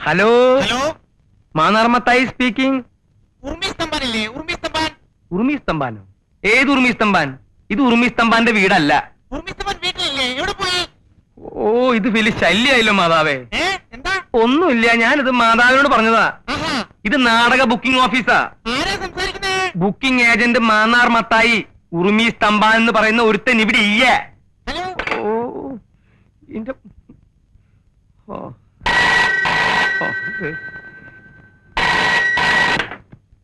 Hello hello, മാനാർമത്തായി speaking. ഉർമിസ്തംബാനില്ലേ? ഉർമിസ്തംബാൻ. ഉറുമിസ്തംബാനോ? ഏത് ഉറുമിസ്തംബാൻ? ഇത് ഉറുമിസ്തംബാന്റെ വീടല്ല. ഉർമിസ്തംബാൻ വീട്ടിലില്ലേ? എവിടെ പോയി? ഓ, ഇത് വലിയ ശല്യായല്ലോ മാതാവേ. എന്താ? ഒന്നുമില്ല, ഞാനിത് മാതാവിനോട് പറഞ്ഞതാ. ആഹാ, ഇത് നാടക ബുക്കിംഗ് ഓഫീസാ. ആരാ സംസാരിക്കുന്നേ? Booking agent Mannar Mathai. ഉറുമി സ്തംഭാൻ എന്ന് പറയുന്ന ഒരുത്തൻ ഇവിടെ ഇല്ല. ഹലോ, ഓ, ഇന്റെ ഓ, ഓ,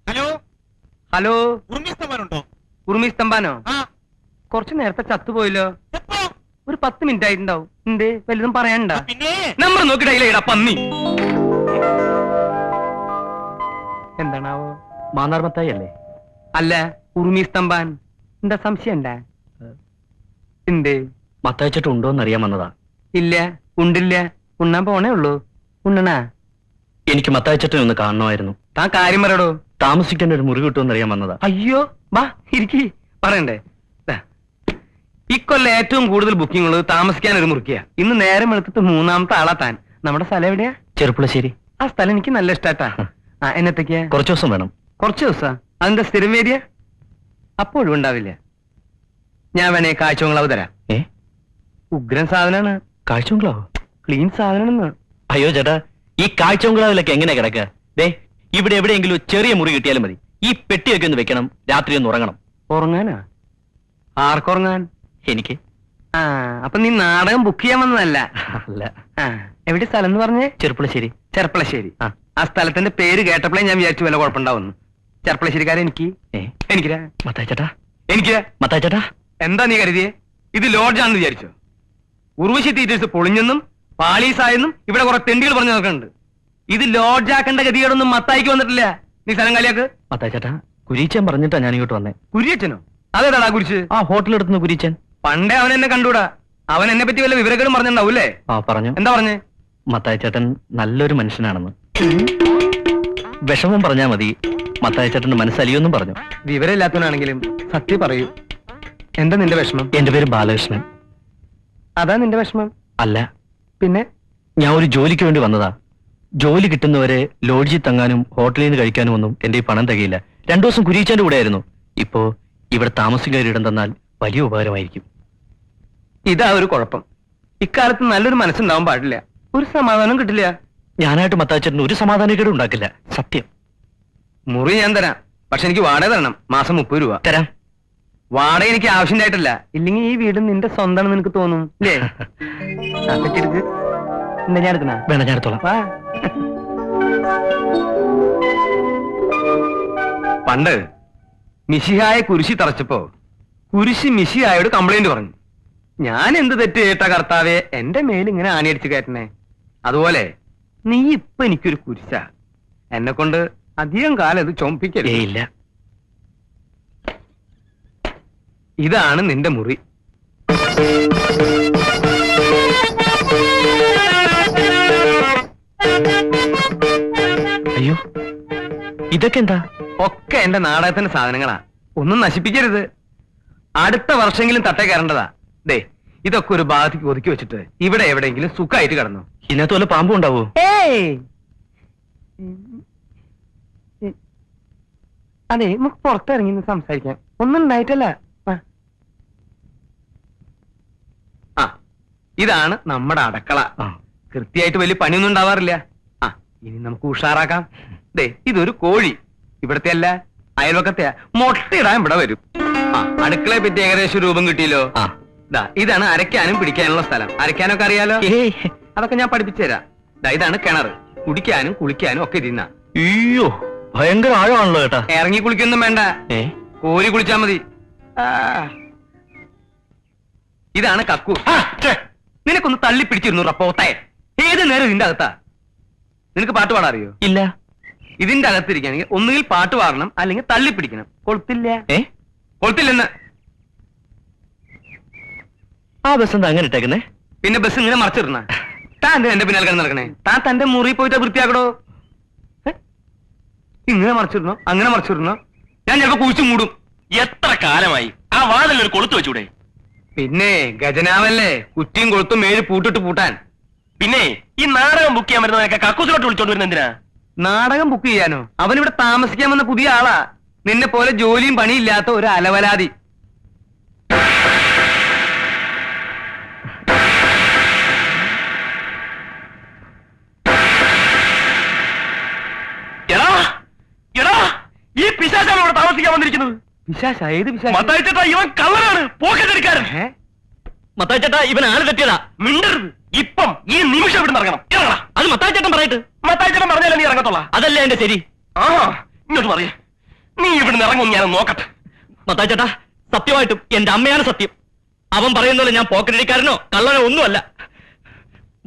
ഹലോ, ഹലോ, ഉർമിസ്തംബാൻ ഉണ്ടോ? ഉറുമി സ്തംഭാനോ? ആ, കുറച്ചു നേരത്തെ ചത്തുപോയല്ലോ. എപ്പോ? ഒരു 10 മിനിറ്റ് ആയിട്ടുണ്ടാവും. എന്തേ, വലുതും പറയാനുണ്ട? പിന്നെ നമ്പർ നോക്കിയിടാ പന്നി. എന്താണാവോ? മാന്നാർമത്തായി അല്ലേ? അല്ല, ഉറുമി സ്തംഭാൻ. എന്താ സംശയം ഉണ്ടാ? എന്തേ? മത്തായിച്ചിട്ട് ഉണ്ടോന്ന് അറിയാൻ വന്നതാ. ഇല്ല, ഉണ്ടില്ല. ഉണ്ണാൻ പോണേ ഉള്ളൂ. ഉണ്ണണാ? എനിക്ക് മത്തായിച്ചിട്ടിനെ ഒന്ന് കാണണമായിരുന്നു. താൻ കാര്യം പറയടോ. താമസിക്കേണ്ട ഒരു മുറി കിട്ടുമെന്ന് അറിയാൻ വന്നതാ. അയ്യോ, വാ ഇരിക്കി. പറയണ്ടേ? ദാ, ഇക്കൊല്ലം ഏറ്റവും കൂടുതൽ ബുക്കിംഗ് ഉള്ളത് താമസിക്കാൻ ഒരു മുറിക്കുക. ഇന്ന് നേരം എടുത്തിട്ട് 3ാമത്തെ ആളാ താൻ. നമ്മുടെ സ്ഥലം എവിടെയാ? ചെറുപ്പുളശ്ശേരി. ആ സ്ഥലം എനിക്ക് നല്ല ഇഷ്ടാട്ടാ. ആ, എന്നത്തേക്കാ? കുറച്ചു ദിവസം വേണം. കുറച്ച് ദിവസാ? അതിന്റെ സ്ഥിരം വേദിയ? അപ്പോൾ ഒഴിവുണ്ടാവില്ല. ഞാൻ വേണേ കാഴ്ചകളവ് തരാം. ഏ, ഉഗ്രൻ സാധനാണ്. കാഴ്ചബംഗ്ലാവോ? ക്ലീൻ സാധനാണെന്ന്. അയ്യോ ചേട്ടാ, ഈ കാഴ്ചബംഗ്ലാവിലൊക്കെ എങ്ങനെ കിടക്കുക? ദേ, ഇവിടെ എവിടെയെങ്കിലും ചെറിയ മുറി കിട്ടിയാലും മതി. ഈ പെട്ടിയൊക്കെ ഒന്ന് വെക്കണം, രാത്രി ഒന്ന് ഉറങ്ങണം. ഉറങ്ങാനാ? ആർക്കുറങ്ങാൻ? എനിക്ക്. ആ, അപ്പൊ നീ നാടകം ബുക്ക് ചെയ്യാൻ വന്നതല്ല? അല്ല. ആ, എവിടെ സ്ഥലം എന്ന് പറഞ്ഞേ? ചെറുപ്പുളശ്ശേരി. ചെർപ്പളശ്ശേരി. ആ. ആ സ്ഥലത്തിന്റെ പേര് കേട്ടപ്പോഴേ ഞാൻ വിചാരിച്ചു വല്ല കുഴപ്പമുണ്ടാവുന്നു. ചെർപ്പളശ്ശേരിക്കാരെ എനിക്ക് ഏ, എനിക്കിരാ മത്തായിച്ചേട്ടാ, എനിക്ക് മത്തായിച്ചേട്ടാ. എന്താ നീ കരുതിയേ? ഇത് ലോഡ്ജാണെന്ന് വിചാരിച്ചോ? ഉർവശി തീറ്റേഴ്സ് പൊളിഞ്ഞെന്നും പാളീസായെന്നും ഇവിടെ കുറെ തെണ്ടികൾ പറഞ്ഞു നോക്കുന്നുണ്ട്. ഇത് ലോഡ്ജാക്കേണ്ട ഗതികേടൊന്നും മത്തായിക്ക് വന്നിട്ടില്ല. നീ സ്ഥലം കാലിയാക്ക്. മത്തായിച്ചേട്ടാ, കുരീച്ചൻ പറഞ്ഞിട്ടാ ഞാൻ ഇങ്ങോട്ട് വന്നേ. കുരിയച്ചനോ? അതേതാടാ കുരിച്ച്? ആ ഹോട്ടലെടുത്തുനിന്ന് കുരീച്ചൻ. പണ്ടേ അവൻ എന്നെ കണ്ടൂടാ. അവൻ എന്നെ പറ്റി വല്ല വിവരങ്ങളും പറഞ്ഞിട്ടുണ്ടാവൂല്ലേ? ആ പറഞ്ഞു. എന്താ പറഞ്ഞേ? മത്തായിച്ചേട്ടൻ നല്ലൊരു മനുഷ്യനാണെന്ന്. വിഷമം പറഞ്ഞാ മതി, മത്തായിച്ചേട്ടന്റെ മനസ്സലിയൊന്നും പറഞ്ഞു. വിവരമില്ലാത്തവനാണെങ്കിലും സത്യം പറയൂ. എന്താ നിന്റെ വിഷമം? എന്റെ പേര് ബാലകൃഷ്ണൻ. അതാ നിന്റെ വിഷമം? അല്ല, പിന്നെ? ഞാൻ ഒരു ജോലിക്ക് വേണ്ടി വന്നതാ. ജോലി കിട്ടുന്നവരെ ലോഡ്ജിൽ തങ്ങാനും ഹോട്ടലിൽ നിന്ന് കഴിക്കാനും ഒന്നും എന്റെ ഈ പണം തികയില്ല. 2 ദിവസം കുരീച്ചന്റെ കൂടെ ആയിരുന്നു. ഇപ്പോ ഇവിടെ താമസിക്കാൻ ഇടം തന്നാൽ വലിയ ഉപകാരമായിരിക്കും. ഇതാ ഒരു കുഴപ്പം. ഇക്കാലത്ത് നല്ലൊരു മനസ്സുണ്ടാവാൻ പാടില്ല. ഒരു സമാധാനം കിട്ടില്ല. ഞാനായിട്ട് മത്തായിച്ചേട്ടന് ഒരു സമാധാനക്കേടും ഉണ്ടാക്കില്ല, സത്യം. മുറി ഞാൻ തരാം. പക്ഷെ എനിക്ക് വാടക തരണം. മാസം 30 രൂപ തരാം. വാടക എനിക്ക് ആവശ്യമായിട്ടല്ല. ഇല്ലെങ്കിൽ ഈ വീട് നിന്റെ സ്വന്തമാണെന്ന് നിനക്ക് തോന്നും അല്ലേ? എടുക്ക്. എന്താ ഞാൻ എടുക്കണ? വേണ്ട, ഞാൻ എടുത്തോളാം. വാ. പണ്ട് മിശിഹായെ കുരിശി തറച്ചപ്പോ കുരിശി മിശിഹായോട് കംപ്ലൈന്റ് പറഞ്ഞു. ഞാൻ എന്ത് തെറ്റ് കേട്ട കർത്താവെ എന്റെ മേൽ ഇങ്ങനെ ആണിയടിച്ച് കയറ്റണേ? അതുപോലെ നീ ഇപ്പൊ എനിക്കൊരു കുരിശ. എന്നെ കൊണ്ട് അധികം കാലം ഇത് ചൊമ്പിക്കല്ലേ? ഇല്ല. ഇതാണ് നിന്റെ മുറി. അയ്യോ, ഇതൊക്കെ എന്താ? ഒക്കെ എന്റെ നാടകത്തിന്റെ സാധനങ്ങളാ. ഒന്നും നശിപ്പിക്കരുത്. അടുത്ത വർഷമെങ്കിലും തട്ടേ കയറേണ്ടതാ. ദേ, ഇതൊക്കെ ഒരു ഭാഗത്തേക്ക് ഒതുക്കി വെച്ചിട്ട് ഇവിടെ എവിടെയെങ്കിലും സുഖമായിട്ട് കിടന്നു. ഇതിനകത്ത് വല്ല പാമ്പും ഉണ്ടാവോ? അതെ, നമുക്ക് പുറത്തിറങ്ങി സംസാരിക്കാം. ഒന്നും ഉണ്ടായിട്ടല്ല. ആ, ഇതാണ് നമ്മുടെ അടുക്കള. കൃത്യമായിട്ട് വലിയ പണിയൊന്നും ഉണ്ടാവാറില്ല. ആ, ഇനി നമുക്ക് ഉഷാറാക്കാം. ദേ, ഇതൊരു കോഴി. ഇവിടത്തെ അല്ല, അയൽവക്കത്തെ. മുട്ടയിടാൻ ഇവിടെ വരും. ആ, അടുക്കളയെ പറ്റി ഏകദേശം രൂപം കിട്ടിയല്ലോ. ദാ, ഇതാണ് അരയ്ക്കാനും പിടിക്കാനുള്ള സ്ഥലം. അരയ്ക്കാനൊക്കെ അറിയാലോ? അതൊക്കെ ഞാൻ പഠിപ്പിച്ചു തരാം. ദാ, ഇതാണ് കിണർ. കുടിക്കാനും കുളിക്കാനും ഒക്കെ ഇരുന്ന. അയ്യോ, ഭയങ്കര ആഴമാണല്ലോ ചേട്ടാ. ഇറങ്ങി കുളിക്കൊന്നും വേണ്ട, കോരി കുളിച്ചാ മതി. ഇതാണ് കക്കു. നിനക്കൊന്ന് തള്ളി പിടിച്ചിരുന്നു റപ്പോത്തെ. ഏത് നേരം ഇതിന്റെ അകത്താ. നിനക്ക് പാട്ട് പാടാൻ അറിയോ? ഇല്ല. ഇതിന്റെ അകത്തിരിക്കുകയാണെങ്കിൽ ഒന്നുകിൽ പാട്ട് പാടണം, അല്ലെങ്കിൽ തള്ളി പിടിക്കണം. കൊളുത്തില്ല. കൊളുത്തില്ലെന്ന്. ആ ബസ് എന്താ അങ്ങനെ ഇട്ടേക്കുന്നേ? പിന്നെ ബസ് ഇങ്ങനെ മറച്ചിടണ. താൻ എന്റെ പിന്നാലെ കിടന്ന് നടക്കണേ? താൻ തന്റെ മുറി പോയിട്ട് വൃത്തിയാക്കടോ. ഇങ്ങനെ മറച്ചിടണോ, അങ്ങനെ മറച്ചിടണോ? ഞാൻ ചിലപ്പോ കുഴിച്ചു മൂടും. എത്ര കാലമായി ആ വാതിലൊരു കൊളുത്തു വെച്ചൂടെ? പിന്നെ ഗജനാവല്ലേ, കുറ്റിയും കൊളുത്തും 7 പൂട്ടിട്ട് പൂട്ടാൻ. പിന്നെ ഈ നാടകം ബുക്ക് ചെയ്യാൻ വരുന്നതൊക്കെ കക്കൂസിലോട്ട് വിളിച്ചോണ്ട് വരുന്ന എന്തിനാ? നാടകം ബുക്ക് ചെയ്യാനോ? അവനിവിടെ താമസിക്കാൻ വന്ന പുതിയ ആളാ. നിന്നെ പോലെ ജോലിയും പണിയില്ലാത്ത ഒരു അലവലാതി. എടാ എടാ, ഈ പിശാചാണ് ഇവിടെ താമസിക്കാൻ വന്നിരിക്കുന്നത്. പിശാച? ഏത് പിശാച? മത്തായിച്ചേട്ടാ, ഇവൻ കള്ളനാണ്, പോക്കറ്റടിക്കാരൻ. മത്തായിച്ചേട്ടാ, ഇവൻ ആള് തെറ്റിയതാ. മിണ്ടരുത്. ഇപ്പം ഈ നിമിഷം ഇവിടെ ഇറങ്ങണം. ഇറങ്ങണം. അത് മത്തായിച്ചേട്ടൻ പറയട്ടെ. മത്തായിച്ചേട്ടൻ പറഞ്ഞാലേ നീ ഇറങ്ങത്തോളാം. അതല്ലേ എന്റെ ശരി. ആ, ഇങ്ങോട്ട് പറയേ. നീ ഇവിടുന്ന് ഇറങ്ങും, ഞാൻ നോക്കട്ടെ. മത്തായിച്ചേട്ടാ, സത്യമായിട്ടും എന്റെ അമ്മയാണ് സത്യം. അവൻ പറയുന്നല്ലോ ഞാൻ പോക്കറ്റടിക്കാരനോ കള്ളനോ ഒന്നുമല്ല.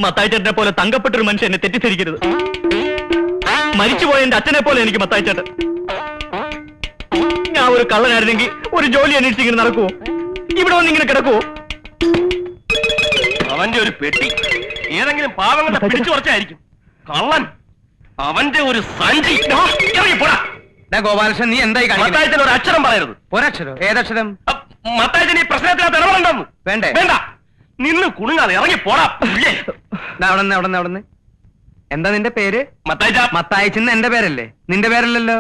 മത്തായിച്ചേട്ടനെ പോലെ തങ്കപ്പെട്ടൊരു മനുഷ്യൻ എന്നെ തെറ്റിദ്ധരിക്കരുത്. മരിച്ചുപോയ എന്റെ അച്ഛനെ പോലെ എനിക്ക് മത്തായിച്ചേട്ടൻ. ഞാൻ ഒരു കള്ളനായിരുന്നെങ്കിൽ ഒരു ജോലി അന്വേഷിച്ച് ഇങ്ങനെ നടക്കുവോ? ഇവിടെ വന്ന് ഇങ്ങനെ കിടക്കുവോ? അവന്റെ ഒരു പെട്ടി ഏതെങ്കിലും പാവങ്ങളുടെ പിടിച്ചു കുറച്ചായിരിക്കും. കള്ളൻ. അവന്റെ ഒരു സഞ്ചി. ഇറങ്ങിപ്പോടാ. ഗോപാലകൃഷ്ണൻ, നീ എന്തായി കാണിക്കുന്നത്? മത്തായിച്ചൻ ഒരു അക്ഷരം പറയരുത്. ഒരക്ഷരോ? ഏതക്ഷരം? മത്തായിച്ചൻ ഈ പ്രശ്നത്തിനകത്ത് ഇടപെടണ്ടെന്ന്. വേണ്ടേ? വേണ്ട. നിന്ന് കുണുങ്ങാതെ ഇറങ്ങിപ്പോടാ. അവിടെന്ന് എന്താ നിന്റെ പേര്? മത്തായിച്ച. മത്തായിച്ചെന്ന് എന്റെ പേരല്ലേ? നിന്റെ പേരല്ലല്ലോ.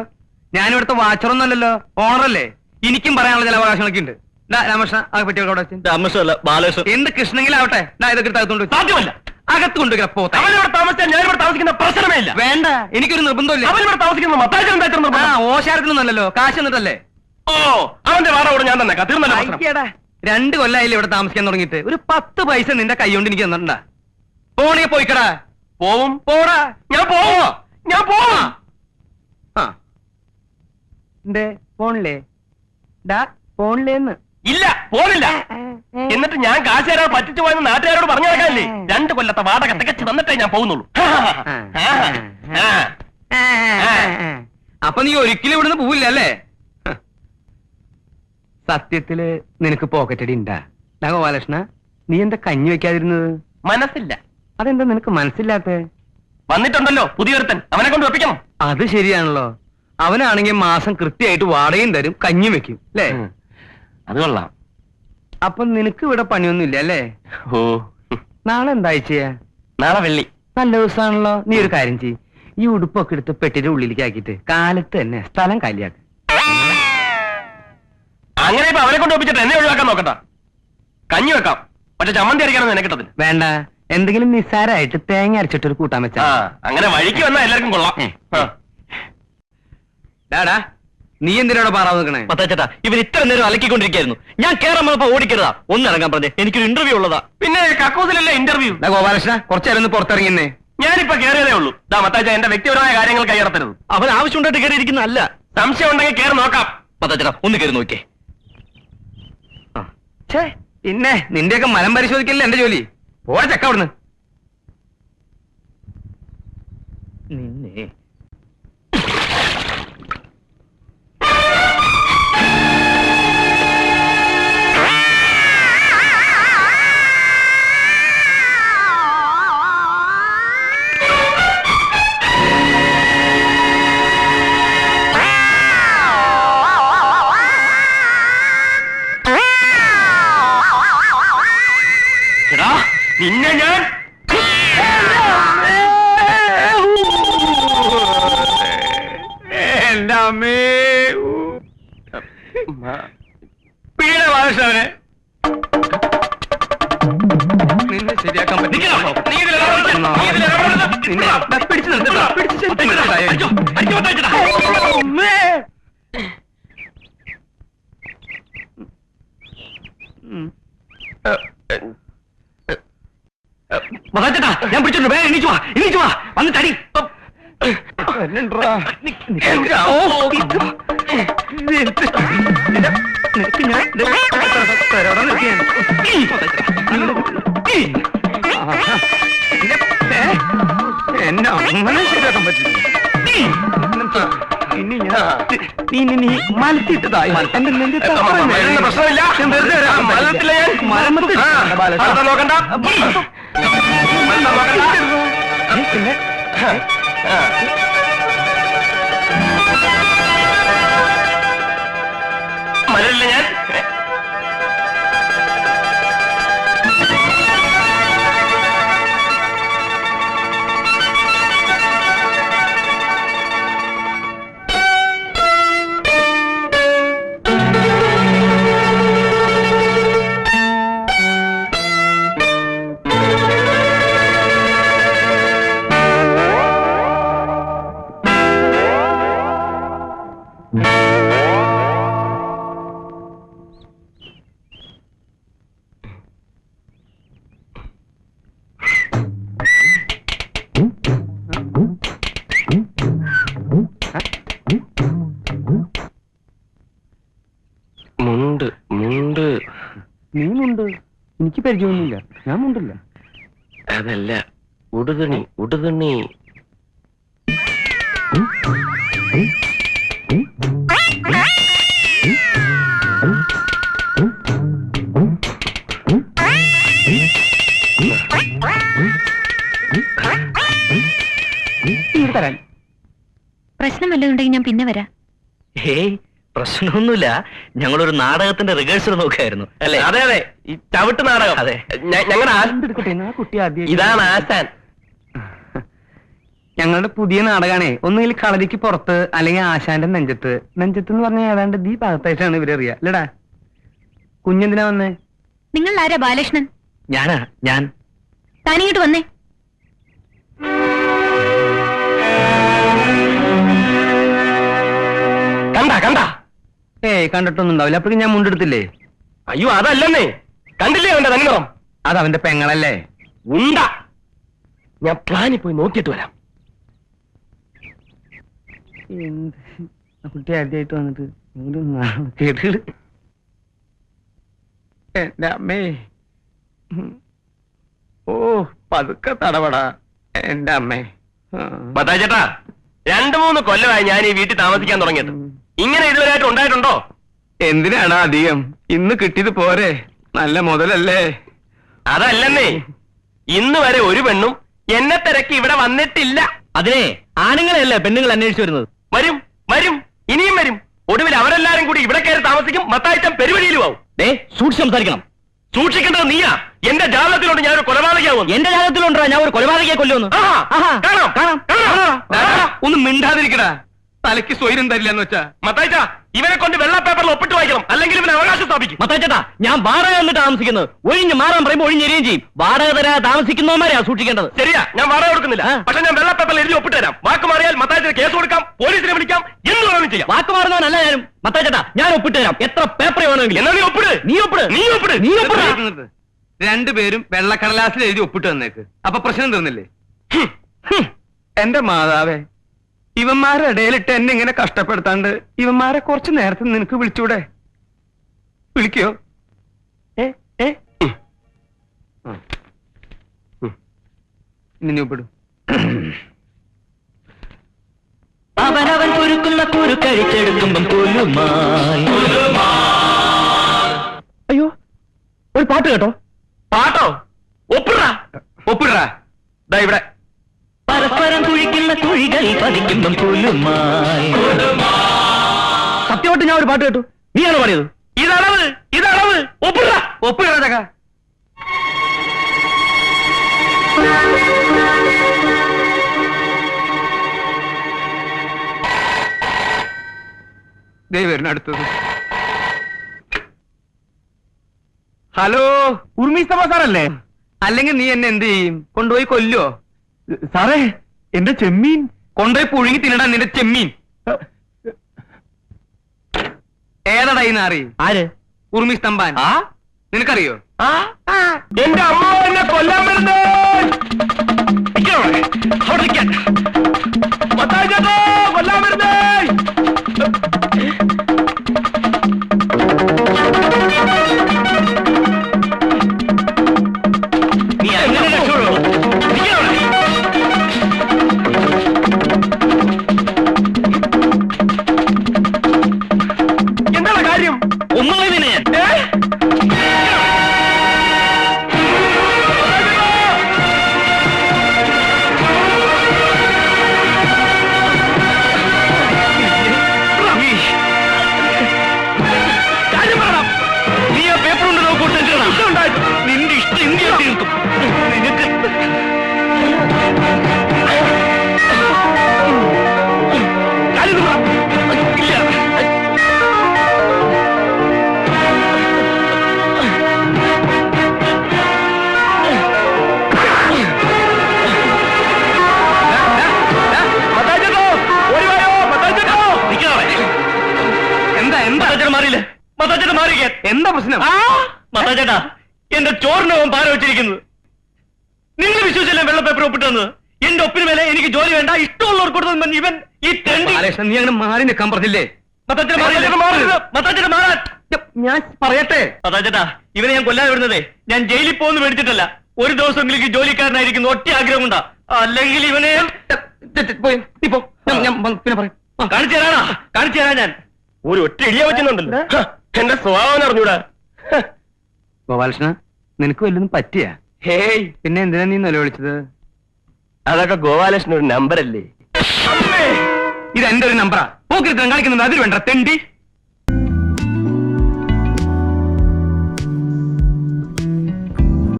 ഞാനിവിടുത്തെ വാച്ചറൊന്നല്ലല്ലോ, ഓണറല്ലേ. എനിക്കും പറയാനുള്ള ചില അവകാശങ്ങളൊക്കെ ഉണ്ട്. രാമകൃഷ്ണ, ആ പെട്ടിയോടെ രാമകൃഷ്ണല്ല, ബാലകൃഷ്ണൻ. എന്ത് കൃഷ്ണങ്കിലാവട്ടെ, ഇതൊക്കെ അകത്തുകൊണ്ട് സാധ്യമല്ല. അകത്ത് കൊണ്ടുവരാ. അവനിവിടെ താമസിച്ചാൽ ഞാനിവിടെ താമസിക്കുന്ന പ്രശ്നമേ ഇല്ല. വേണ്ട, എനിക്കൊരു നിർബന്ധമില്ല. അവനിവിടെ താമസിക്കുന്നത് മത്തായിച്ചൻ എന്താ നിർബന്ധം? ഓശാരത്തിനൊന്നല്ലോ, കാശ് എന്നിട്ടല്ലേ. ഓ, അവന്റെ വാടോട് ഞാൻ തന്നെ തീർന്നല്ലോ. അയ്യടാ, 2 കൊല്ലായില്ലേ ഇവിടെ താമസിക്കാൻ തുടങ്ങിയിട്ട്. ഒരു 10 പൈസ നിന്റെ കൈ കൊണ്ട് എനിക്ക് തന്നിട്ടുണ്ടാ? പോണേ പോയിക്കടാ. പോവും. പോടാ. ഞാൻ പോവോ? ഞാൻ പോവാ. പോണില്ലേ? ഡാ, പോണില്ലേന്ന്. ഇല്ല, പോണില്ല. എന്നിട്ട് ഞാൻ കാശ് തരാൻ പറ്റിച്ചു പോയെന്ന് നാട്ടുകാരോട് പറഞ്ഞു നടക്കാനില്ലേ? 2 കൊല്ലത്തെ വാടക തികച്ചു തന്നിട്ടേ ഞാൻ പോകുന്നുള്ളൂ. അപ്പൊ നീ ഒരിക്കലും ഇവിടുന്ന് പോവില്ല അല്ലേ? സത്യത്തില് നിനക്ക് പോക്കറ്റടി ഉണ്ടാ? ഗോപാലകൃഷ്ണ, നീ എന്താ കഞ്ഞി വെക്കാതിരുന്നത്? മനസ്സില്ല. അതെന്താ നിനക്ക് മനസ്സില്ലാത്ത? വന്നിട്ടുണ്ടല്ലോ പുതിയൊരുത്തൻ, അവനെ കൊണ്ട് വെപ്പിക്കണം. അത് ശരിയാണല്ലോ. അവനാണെങ്കിൽ മാസം കൃത്യമായിട്ട് വാടകയും തരും, കഞ്ഞി വെക്കും അല്ലേ? അത് കൊള്ളാം. അപ്പൊ നിനക്ക് ഇവിടെ പണിയൊന്നും ഇല്ല അല്ലേ? ഓ, നാളെ എന്താ ചെയ്യാ? നാളെ വെള്ളി. നല്ല ദിവസമാണല്ലോ. നീ ഒരു കാര്യം ചെയ്യ്, ഈ ഉടുപ്പൊക്കെ എടുത്ത് പെട്ടിയുടെ ഉള്ളിലേക്ക് ആക്കിയിട്ട് കാലത്ത് തന്നെ സ്ഥലം കാലിയാക്ക. അങ്ങനെ ഇപ്പൊ അവനെ കൊണ്ട് വെപ്പിച്ചിട്ട് എന്നെ ഒഴിവാക്കാൻ നോക്കണ്ട. കഞ്ഞി വെക്കാം, പക്ഷെ ചമ്മന്തി അരയ്ക്കാനൊന്നും എന്നെ കിട്ടത്തില്ല. വേണ്ട, എന്തെങ്കിലും നിസ്സാരമായിട്ട് തേങ്ങ അരച്ചിട്ടൊരു കൂട്ടാൻ വെച്ചാ. അങ്ങനെ വഴിക്ക് വന്നാൽ എല്ലാവർക്കും കൊള്ളാം. ഡാടാ, നീ എന്തിനാണ് പാറാവ് നിൽക്കണേ? മത്തായിച്ചേട്ടാ, ഇവൻ ഇത്ര നേരം അലക്കിക്കൊണ്ടിരിക്കായിരുന്നു. ഞാൻ കേറാൻ വന്നപ്പോ ഓടിക്കരുതാ, ഒന്നിറങ്ങാൻ പറഞ്ഞേ. എനിക്കൊരു ഇന്റർവ്യൂ ഉള്ളതാ. പിന്നെ കക്കൂസിലല്ലേ ഇന്റർവ്യൂ? ഗോപാലകൃഷ്ണ, കുറച്ചേരം ഒന്ന് പുറത്തിറങ്ങിന്നേ. ഞാനിപ്പോ കയറിയതേ ഉള്ളൂ. മത്തായിച്ച എന്റെ വ്യക്തിപരമായ കാര്യങ്ങൾ കൈയടത്തരുത്. അവൻ ആവശ്യമുണ്ടായിട്ട് കയറിയിരിക്കുന്ന അല്ല. സംശയം ഉണ്ടെങ്കിൽ കയറി നോക്കാം. മത്തായിച്ചേട്ടാ, ഒന്ന് കയറി നോക്കിയേ. പിന്നെ നിന്റെയൊക്കെ മലം പരിശോധിക്കല്ലേ എന്റെ ജോലി. പോടാ ചക്ക അവിടുന്ന്. നിന്നെ നിന്നെ ഞാൻ എന്റെ അമ്മേ, പീഡ ബാലകൃഷ്ണനെ നിന്നെ ശരിയാക്കാൻ പറ്റില്ല. പിടിച്ചു നിർത്തട്ടാ, പിടിച്ചു മത്തായിച്ചേട്ടാ, ഞാൻ പിടിച്ചിട്ടുണ്ട്. വേഗം എണീച്ചു വാ, എണീച്ചു വാ, വന്ന് തടി. എന്നെ അങ്ങനെ ശരിയാക്കാൻ പറ്റില്ല. ഇനി നീ മലത്തിട്ടതായി എന്റെ നെഞ്ചത്ത് പ്രശ്നമില്ല. നോക്കണ്ട. പിന്നെ മലരില്ല ഞാൻ. പരിചയമൊന്നുമില്ല, ഞാൻ മുണ്ടില്ല. അതല്ല, ഉടുതുണി ഉടുതുണി. തരാൻ പ്രശ്നം വല്ലതുണ്ടെങ്കിൽ ഞാൻ പിന്നെ വരാം. ഹേയ്, പ്രശ്നമൊന്നുമില്ല. ഞങ്ങളൊരു നാടകത്തിന്റെ റിഹേഴ്സൽ നോക്കായിരുന്നു അല്ലേ? അതെ അതെ, ഈ ചവിട്ട് നാടകം. അതെ. ഞങ്ങളുടെ എടുക്കട്ടെ, ആ കുട്ടി ആദ്യം. ഇതാണ് ആശാൻ. ഞങ്ങളുടെ പുതിയ നാടകമാണേ. ഒന്നുകിൽ കളരിക്ക് പുറത്ത്, അല്ലെങ്കിൽ ആശാന്റെ നെഞ്ചത്ത്. നെഞ്ചത്ത് എന്ന് പറഞ്ഞാൽ ഏതാണ്ട് ഈ ഭാഗത്തായിട്ടാണ് ഇവരറിയാ അല്ലടാ. കുഞ്ഞെന്തിനാ വന്നേ? നിങ്ങൾ ആരാ ബാലകൃഷ്ണൻ? ഞാൻ താനിങ്ങോട്ട് വന്നേ. കണ്ട ഏയ് കണ്ടിട്ടൊന്നും ഉണ്ടാവില്ല. അപ്പോഴും ഞാൻ മുണ്ടെടുത്തില്ലേ? അയ്യോ അതല്ലെന്നേ, കണ്ടില്ലേ അവന്റെ തനിനിറം? അത് അവന്റെ പെങ്ങളല്ലേ. ഉണ്ട. ഞാൻ പ്ലാനിൽ പോയി നോക്കിയിട്ട് വരാം. കുട്ടി ആദ്യമായിട്ട് വന്നിട്ട് കേട്ടിട്ട് എന്റെ അമ്മേ. ഓ പതുക്കെ തടപടാ എന്റെ അമ്മേ. മത്തായി ചേട്ടാ, 2-3 കൊല്ലമായി ഞാൻ ഈ വീട്ടിൽ താമസിക്കാൻ തുടങ്ങിയത്. ഇങ്ങനെ ഇതുവരെയായിട്ട് ഉണ്ടായിട്ടുണ്ടോ? എന്തിനാണ് അധികം? ഇന്ന് കിട്ടിയത് പോരെ, നല്ല മുതലല്ലേ. അതല്ലെന്നേ, ഇന്ന് വരെ ഒരു പെണ്ണും എന്നെ തിരക്കി ഇവിടെ വന്നിട്ടില്ല. അതിനെ ആണുങ്ങളെയല്ലേ പെണ്ണുങ്ങൾ അന്വേഷിച്ചു വരുന്നത്. വരും വരും, ഇനിയും വരും. ഒടുവിൽ അവരെല്ലാരും കൂടി ഇവിടെ കയറി താമസിക്കും. മത്തായിച്ചൻ പെരുവഴിയിലും ആവും. സൂക്ഷിച്ച് സംസാരിക്കണം. സൂക്ഷിക്കേണ്ടത് നീയാ. എന്റെ ജാതകത്തിലോട്ട് ഞാനൊരു കൊലപാതകയാവുന്നു. എന്റെ ജാതകത്തിലുണ്ടോ ഞാൻ ഒരു കൊലപാതകയെ കൊല്ലുമെന്ന്? കാണാം കാണാം. ഒന്ന് മിണ്ടാതിരിക്കടാ, തലയ്ക്ക് സ്വൈര്യം തരില്ലെന്ന് വെച്ചാ. മത്തായിച്ച, ഇവനെ കൊണ്ട് വെള്ള പേപ്പറിൽ ഒപ്പിട്ട് വായിക്കണം, അല്ലെങ്കിൽ ഇവനെ അവകാശം സ്ഥാപിക്കും. മത്തായിച്ചേട്ടാ, ഞാൻ വാടക വന്നിട്ട് താമസിക്കുന്നത്. ഒഴിഞ്ഞ് മാറാൻ പറയുമ്പോൾ ഒഴിഞ്ഞെരിയും ചെയ്യും. വാടക തരാ താമസിക്കുന്നവന്മാരെയാ സൂക്ഷിക്കേണ്ടത്. ശരിയാ, ഞാൻ വാടക കൊടുക്കുന്നില്ല. പക്ഷെ ഞാൻ വെള്ള പേപ്പറിൽ എഴുതി ഒപ്പിട്ട് തരാം. വാക്ക് മാറിയാൽ മത്തായിച്ചിന് കേസ് കൊടുക്കാം, പോലീസിനെ വിളിക്കാം, എന്ത് വേണമെങ്കിലും ചെയ്യാം. വാക്ക് മാറുന്നവനല്ല ഞാനും. മത്തായിച്ചേട്ടാ, ഞാൻ ഒപ്പിട്ട് തരാം. എത്ര പേപ്പർ വേണമെങ്കിലും. എന്നാ നീ ഒപ്പിട്. നീ ഒപ്പിട്. നീ ഒപ്പിട്. നീ ഒപ്പിട്. രണ്ടുപേരും വെള്ളക്കടലാസിൽ എഴുതി ഒപ്പിട്ട് തന്നേക്ക്. അപ്പൊ പ്രശ്നം തീർന്നില്ലേ? എന്റെ മാതാവേ, ഇവന്മാരുടെ ഇടയിലിട്ട് എന്നെ ഇങ്ങനെ കഷ്ടപ്പെടുത്താണ്ട് ഇവന്മാരെ കുറച്ച് നേരത്തെ നിനക്ക് വിളിച്ചൂടെ? വിളിക്കോ? ഇനി ഒപ്പിടും. അവനവൻ കുരുക്കുന്ന കുരു കഴിച്ചെടുക്കുമ്പം അയ്യോ, ഒരു പാട്ട് കേട്ടോ? പാട്ടോ? ഒപ്പിടാ. ഒപ്പിടാ. ദാ ഇവിടെ. പരസ്പരം കുഴിക്കുന്ന കുഴികൾ പതിക്കുമ്പം പുലുമായി. സത്യമായിട്ട് ഞാൻ ഒരു പാട്ട് കേട്ടു. നീയാണോ പാടിയത്? ഇതളവ്, ഇതളവ്. ഒപ്പിടാ. ഒപ്പിടാ ചക്ക. ദൈവം അടുത്തത്. ഹലോ, ഉർമീസ്തഫ സാറല്ലേ? അല്ലെങ്കിൽ നീ എന്നെ എന്ത് ചെയ്യും? കൊണ്ടുപോയി കൊല്ലോ? സാറേ, എന്റെ ചെമ്മീൻ കൊണ്ടുപോയി പുഴുങ്ങി തിന്നടാ നിന്റെ ചെമ്മീൻ. ഏതടാ ഈ നാറി? ആര്? ഉർമി സ്തംഭാൻ. നിനക്കറിയോ? എന്റെ അമ്മ എന്നെ കൊല്ലാൻ വരുന്നേ. മത്തായി ചേട്ടാ, കൊല്ലാൻ വരുന്നേ. നീ എങ്ങനെ രക്ഷപ്പെടും? എന്താണ് കാര്യം? ഒന്നുമില്ല പിന്നെ ഞാൻ. നീ ആ പേപ്പർ കൊണ്ട് നോക്കൂട്ട് നിന്റെ ഇഷ്ടം ഇന്ത്യ തീർക്കും. നിനക്ക് എന്താ പ്രശ്നം? മത്താച്ചേട്ടാ, എന്റെ ചോറിനവൻ പാര വെച്ചിരിക്കുന്നത്. നിങ്ങൾ വിശ്വസിച്ചല്ലേ വെള്ള പേപ്പർ ഒപ്പിട്ടെന്ന്? എന്റെ ഒപ്പിന് മേലെ എനിക്ക് ജോലി വേണ്ട, ഇഷ്ടമുള്ളവർ കൊടുത്തു. ഇവൻ ഈ തെണ്ടി. ബാലകൃഷ്ണൻ, നീ അങ്ങനെ മാറി നിൽക്കാൻ പറഞ്ഞില്ലേ? മത്താച്ചേട്ടൻ മാറാൻ. ഞാൻ പറയട്ടെ. അതാ ചേട്ടാ, ഇവനെ ഞാൻ കൊല്ലാതെ വിടുന്നതേ ഞാൻ ജയിലിൽ പോകുന്നു മേടിച്ചിട്ടല്ല, ഒരു ദിവസമെങ്കിലും ഈ ജോലിക്കാരനായിരിക്കുന്ന ഒറ്റ ആഗ്രഹം കൊണ്ടാ. അല്ലെങ്കിൽ ഇവനെ ഞാൻ പിന്നെ പറയാം. കാണിച്ചു തരാനാ, കാണിച്ചു തരാൻ ഞാൻ ഒരു ഒറ്റ ഇടിയ പറ്റുന്നുണ്ടല്ലോ. എന്റെ സ്വഭാവം അറിഞ്ഞൂടാ. ഗോപാലകൃഷ്ണ, നിനക്ക് വല്ലതും പറ്റിയ? ഹേയ്, പിന്നെ എന്തിനാ നീ നിലവിളിച്ചത്? അതൊക്കെ ഗോപാലകൃഷ്ണൻ ഒരു നമ്പർ അല്ലേ? ഇത് എന്റെ ഒരു നമ്പറാ. പോക്കിരുത്തം കാണിക്കുന്നുണ്ട്, അതിൽ വേണ്ട തെണ്ടി.